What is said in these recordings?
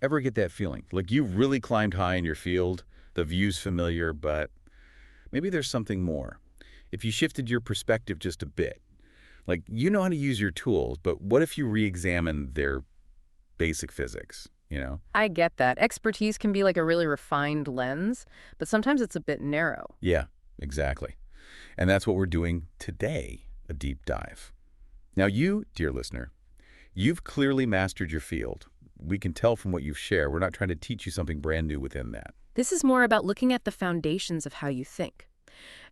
Ever get that feeling? Like you've really climbed high in your field, the view's familiar, but maybe there's something more. If you shifted your perspective just a bit, like you know how to use your tools, but what if you re-examine their basic physics, you know? I get that. Expertise can be like a really refined lens, but sometimes it's a bit narrow. Yeah, exactly. And that's what we're doing today, a deep dive. Now you, dear listener, you've clearly mastered your field. We can tell from what you've shared. We're not trying to teach you something brand new within that. This is more about looking at the foundations of how you think.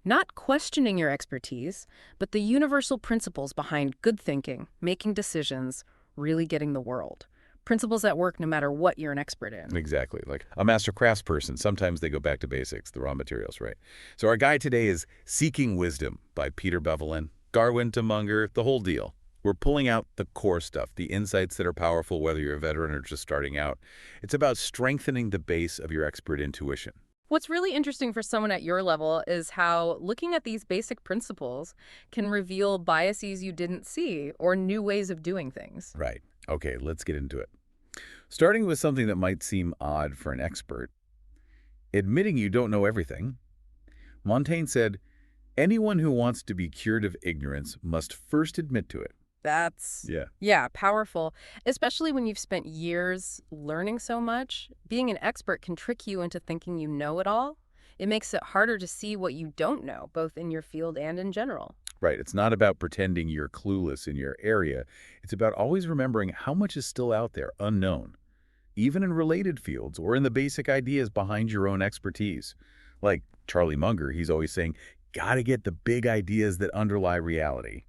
Not questioning your expertise, but the universal principles behind good thinking, making decisions, really getting the world. Principles that work no matter what you're an expert in. Exactly. Like a master craftsperson, sometimes they go back to basics, the raw materials, right? So our guide today is Seeking Wisdom by Peter Bevelin, Darwin to Munger, the whole deal. We're pulling out the core stuff, the insights that are powerful, whether you're a veteran or just starting out. It's about strengthening the base of your expert intuition. What's really interesting for someone at your level is how looking at these basic principles can reveal biases you didn't see or new ways of doing things. Right. Okay, let's get into it. Starting with something that might seem odd for an expert, admitting you don't know everything. Montaigne said, anyone who wants to be cured of ignorance must first admit to it. That's, Yeah. yeah, powerful, especially when you've spent years learning so much. Being an expert can trick you into thinking you know it all. It makes it harder to see what you don't know, both in your field and in general. Right. It's not about pretending you're clueless in your area. It's about always remembering how much is still out there, unknown, even in related fields or in the basic ideas behind your own expertise. Like Charlie Munger, he's always saying, gotta get the big ideas that underlie reality.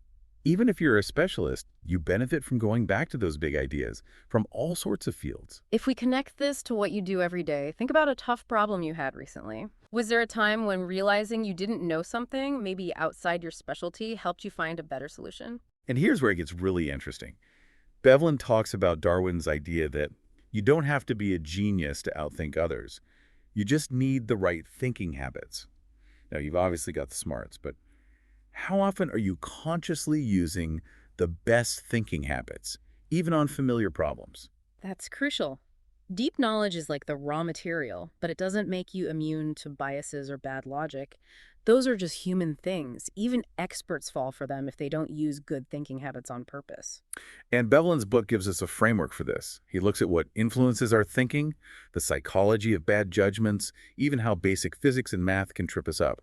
Even if you're a specialist, you benefit from going back to those big ideas from all sorts of fields. If we connect this to what you do every day, think about a tough problem you had recently. Was there a time when realizing you didn't know something, maybe outside your specialty, helped you find a better solution? And here's where it gets really interesting. Bevelin talks about Darwin's idea that you don't have to be a genius to outthink others. You just need the right thinking habits. Now, you've obviously got the smarts, but how often are you consciously using the best thinking habits, even on familiar problems? That's crucial. Deep knowledge is like the raw material, but it doesn't make you immune to biases or bad logic. Those are just human things. Even experts fall for them if they don't use good thinking habits on purpose. And Bevelin's book gives us a framework for this. He looks at what influences our thinking, the psychology of bad judgments, even how basic physics and math can trip us up.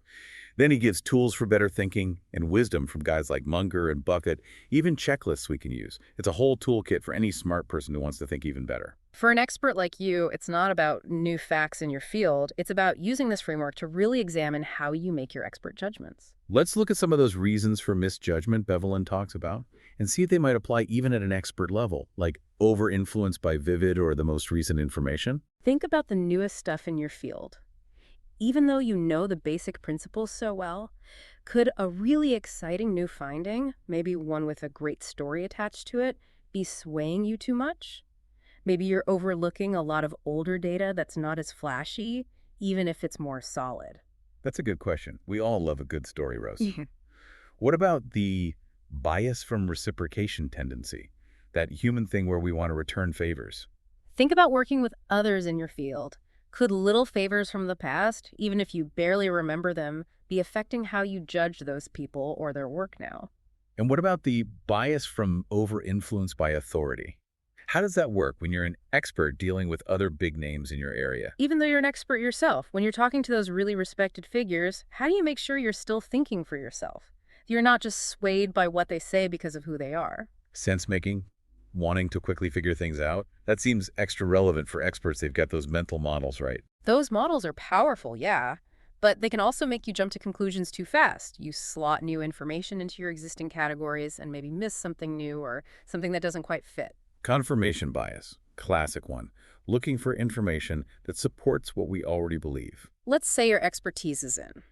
Then he gives tools for better thinking and wisdom from guys like Munger and Bucket, even checklists we can use. It's a whole toolkit for any smart person who wants to think even better. For an expert like you, it's not about new facts in your field. It's about using this framework to really examine how you make your expert judgments. Let's look at some of those reasons for misjudgment Bevelin talks about and see if they might apply even at an expert level, like over-influenced by vivid or the most recent information. Think about the newest stuff in your field. Even though you know the basic principles so well, could a really exciting new finding, maybe one with a great story attached to it, be swaying you too much? Maybe you're overlooking a lot of older data that's not as flashy, even if it's more solid. That's a good question. We all love a good story, Rose. Mhm. What about the bias from reciprocation tendency, that human thing where we want to return favors? Think about working with others in your field. Could little favors from the past, even if you barely remember them, be affecting how you judge those people or their work now? And what about the bias from over-influence by authority? How does that work when you're an expert dealing with other big names in your area? Even though you're an expert yourself, when you're talking to those really respected figures, how do you make sure you're still thinking for yourself? You're not just swayed by what they say because of who they are. Sense-making? Wanting to quickly figure things out? That seems extra relevant for experts. They've got those mental models, right? Those models are powerful, yeah, but they can also make you jump to conclusions too fast. You slot new information into your existing categories and maybe miss something new or something that doesn't quite fit. Confirmation bias, classic one. Looking for information that supports what we already believe. Let's say your expertise is in.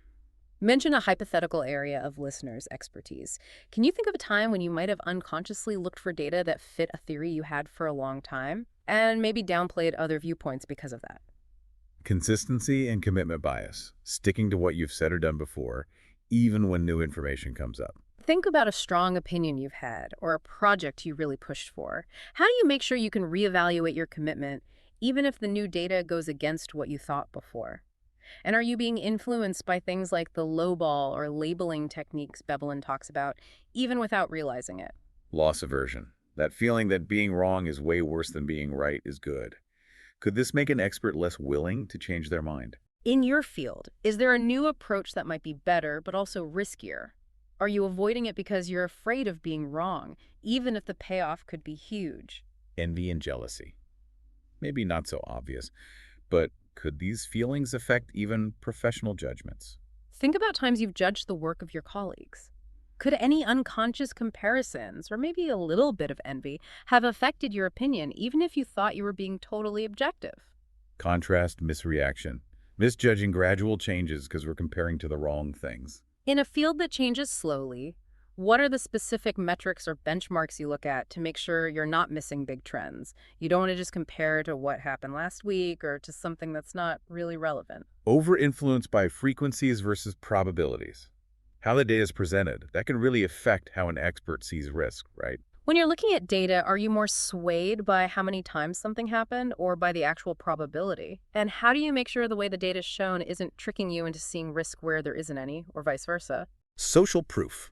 Mention a hypothetical area of listeners' expertise. Can you think of a time when you might have unconsciously looked for data that fit a theory you had for a long time and maybe downplayed other viewpoints because of that? Consistency and commitment bias, sticking to what you've said or done before, even when new information comes up. Think about a strong opinion you've had or a project you really pushed for. How do you make sure you can reevaluate your commitment even if the new data goes against what you thought before? And are you being influenced by things like the lowball or labeling techniques Bevelin talks about, even without realizing it? Loss aversion. That feeling that being wrong is way worse than being right is good. Could this make an expert less willing to change their mind? In your field, is there a new approach that might be better but also riskier? Are you avoiding it because you're afraid of being wrong, even if the payoff could be huge? Envy and jealousy. Maybe not so obvious, but could these feelings affect even professional judgments? Think about times you've judged the work of your colleagues. Could any unconscious comparisons, or maybe a little bit of envy, have affected your opinion even if you thought you were being totally objective? Contrast, misreaction. Misjudging gradual changes because we're comparing to the wrong things. In a field that changes slowly, what are the specific metrics or benchmarks you look at to make sure you're not missing big trends? You don't want to just compare to what happened last week or to something that's not really relevant. Over-influenced by frequencies versus probabilities. How the data is presented, that can really affect how an expert sees risk, right? When you're looking at data, are you more swayed by how many times something happened or by the actual probability? And how do you make sure the way the data is shown isn't tricking you into seeing risk where there isn't any, or vice versa? Social proof.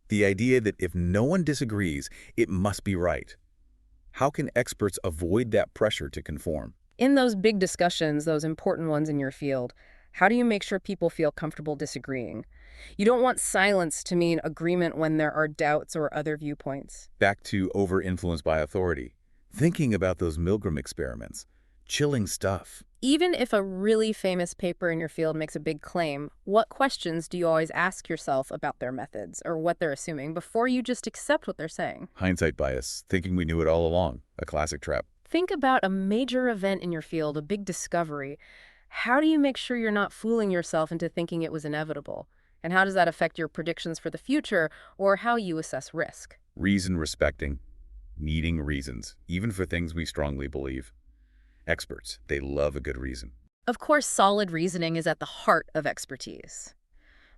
The idea that if no one disagrees, it must be right. How can experts avoid that pressure to conform? In those big discussions, those important ones in your field, how do you make sure people feel comfortable disagreeing? You don't want silence to mean agreement when there are doubts or other viewpoints. Back to over-influenced by authority. Thinking about those Milgram experiments. Chilling stuff. Even if a really famous paper in your field makes a big claim, what questions do you always ask yourself about their methods or what they're assuming before you just accept what they're saying? Hindsight bias. Thinking we knew it all along. A classic trap. Think about a major event in your field, a big discovery. How do you make sure you're not fooling yourself into thinking it was inevitable? And how does that affect your predictions for the future or how you assess risk? Reason respecting. Needing reasons, even for things we strongly believe. Experts, they love a good reason. Of course, solid reasoning is at the heart of expertise.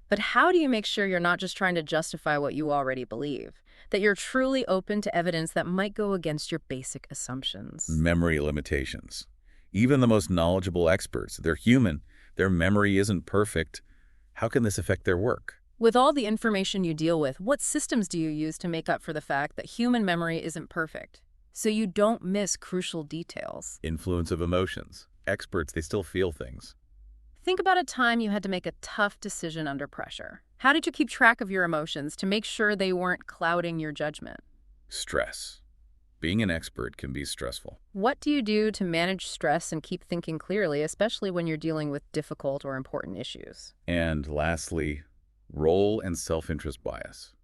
But how do you make sure you're not just trying to justify what you already believe? That you're truly open to evidence that might go against your basic assumptions? Memory limitations. Even the most knowledgeable experts, they're human. Their memory isn't perfect. How can this affect their work? With all the information you deal with, what systems do you use to make up for the fact that human memory isn't perfect, so you don't miss crucial details? Influence of emotions. Experts, they still feel things. Think about a time you had to make a tough decision under pressure. How did you keep track of your emotions to make sure they weren't clouding your judgment? Stress. Being an expert can be stressful. What do you do to manage stress and keep thinking clearly, especially when you're dealing with difficult or important issues? And lastly, role and self-interest bias.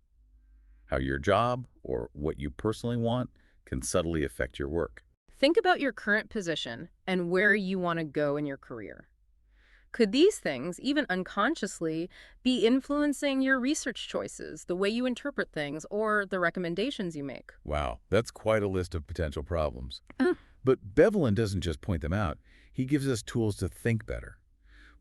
How your job or what you personally want can subtly affect your work. Think about your current position and where you want to go in your career. Could these things, even unconsciously, be influencing your research choices, the way you interpret things, or the recommendations you make? Wow, that's quite a list of potential problems. But Bevelin doesn't just point them out. He gives us tools to think better.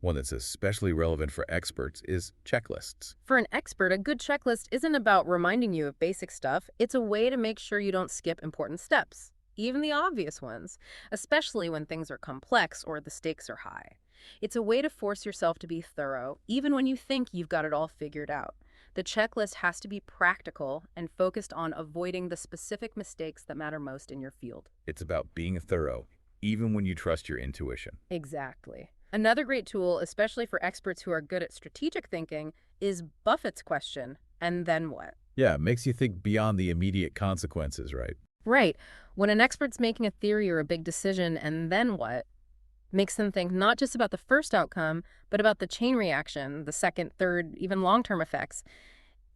One that's especially relevant for experts is checklists. For an expert, a good checklist isn't about reminding you of basic stuff. It's a way to make sure you don't skip important steps, even the obvious ones, especially when things are complex or the stakes are high. It's a way to force yourself to be thorough, even when you think you've got it all figured out. The checklist has to be practical and focused on avoiding the specific mistakes that matter most in your field. It's about being thorough, even when you trust your intuition. Exactly. Another great tool, especially for experts who are good at strategic thinking, is Buffett's question, and then what? Yeah, it makes you think beyond the immediate consequences, right? Right. When an expert's making a theory or a big decision, and then what? Makes them think not just about the first outcome, but about the chain reaction, the second, third, even long-term effects.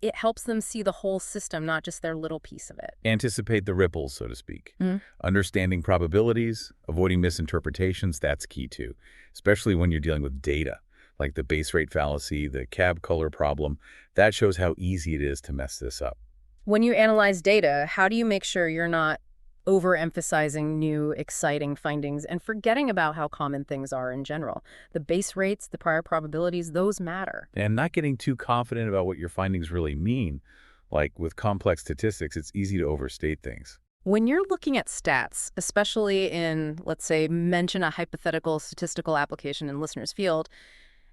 It helps them see the whole system, not just their little piece of it. Anticipate the ripples, so to speak. Mhm. Understanding probabilities, avoiding misinterpretations, that's key too, especially when you're dealing with data, like the base rate fallacy, the cab color problem. That shows how easy it is to mess this up. When you analyze data, how do you make sure you're not overemphasizing new, exciting findings and forgetting about how common things are in general? The base rates, the prior probabilities, those matter. And not getting too confident about what your findings really mean. Like with complex statistics, it's easy to overstate things. When you're looking at stats, especially in, let's say, mention a hypothetical statistical application in listener's field,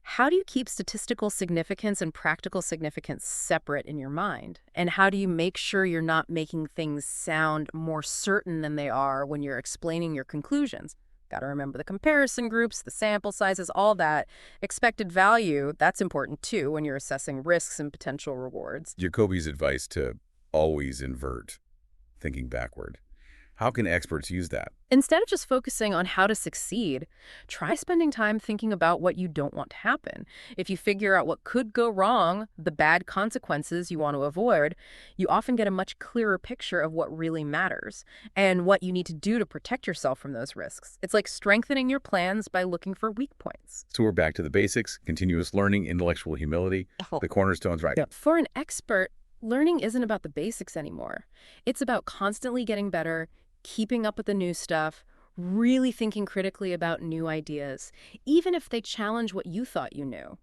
how do you keep statistical significance and practical significance separate in your mind? And how do you make sure you're not making things sound more certain than they are when you're explaining your conclusions? Got to remember the comparison groups, the sample sizes, all that. Expected value, that's important too when you're assessing risks and potential rewards. Jacoby's advice to always invert, thinking backward. How can experts use that? Instead of just focusing on how to succeed, try spending time thinking about what you don't want to happen. If you figure out what could go wrong, the bad consequences you want to avoid, you often get a much clearer picture of what really matters and what you need to do to protect yourself from those risks. It's like strengthening your plans by looking for weak points. So we're back to the basics, continuous learning, intellectual humility, the cornerstones, right? Yeah. For an expert, learning isn't about the basics anymore. It's about constantly getting better, keeping up with the new stuff, really thinking critically about new ideas, even if they challenge what you thought you knew.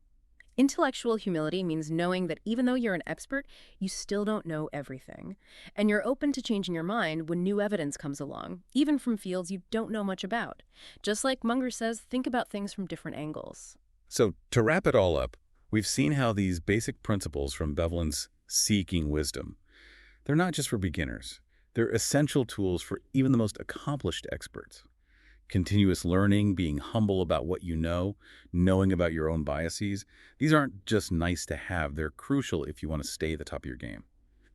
Intellectual humility means knowing that even though you're an expert, you still don't know everything. And you're open to changing your mind when new evidence comes along, even from fields you don't know much about. Just like Munger says, think about things from different angles. So to wrap it all up, we've seen how these basic principles from Beveland's Seeking Wisdom, they're not just for beginners. They're essential tools for even the most accomplished experts. Continuous learning, being humble about what you know, knowing about your own biases, these aren't just nice to have, they're crucial if you want to stay at the top of your game.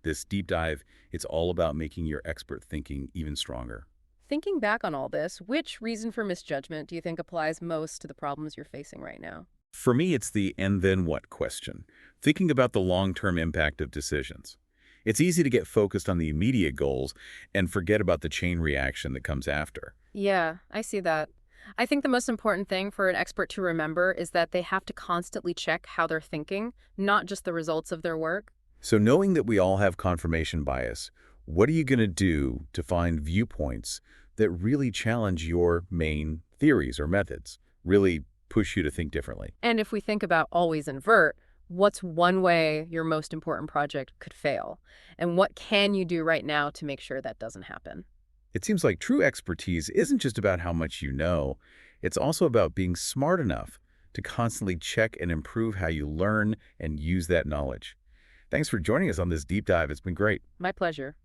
This deep dive, it's all about making your expert thinking even stronger. Thinking back on all this, which reason for misjudgment do you think applies most to the problems you're facing right now? For me, it's the "and then what" question, thinking about the long-term impact of decisions. It's easy to get focused on the immediate goals and forget about the chain reaction that comes after. Yeah, I see that. I think the most important thing for an expert to remember is that they have to constantly check how they're thinking, not just the results of their work. So knowing that we all have confirmation bias, what are you going to do to find viewpoints that really challenge your main theories or methods, really push you to think differently? And if we think about always invert, what's one way your most important project could fail? And what can you do right now to make sure that doesn't happen? It seems like true expertise isn't just about how much you know, it's also about being smart enough to constantly check and improve how you learn and use that knowledge. Thanks for joining us on this deep dive. It's been great. My pleasure.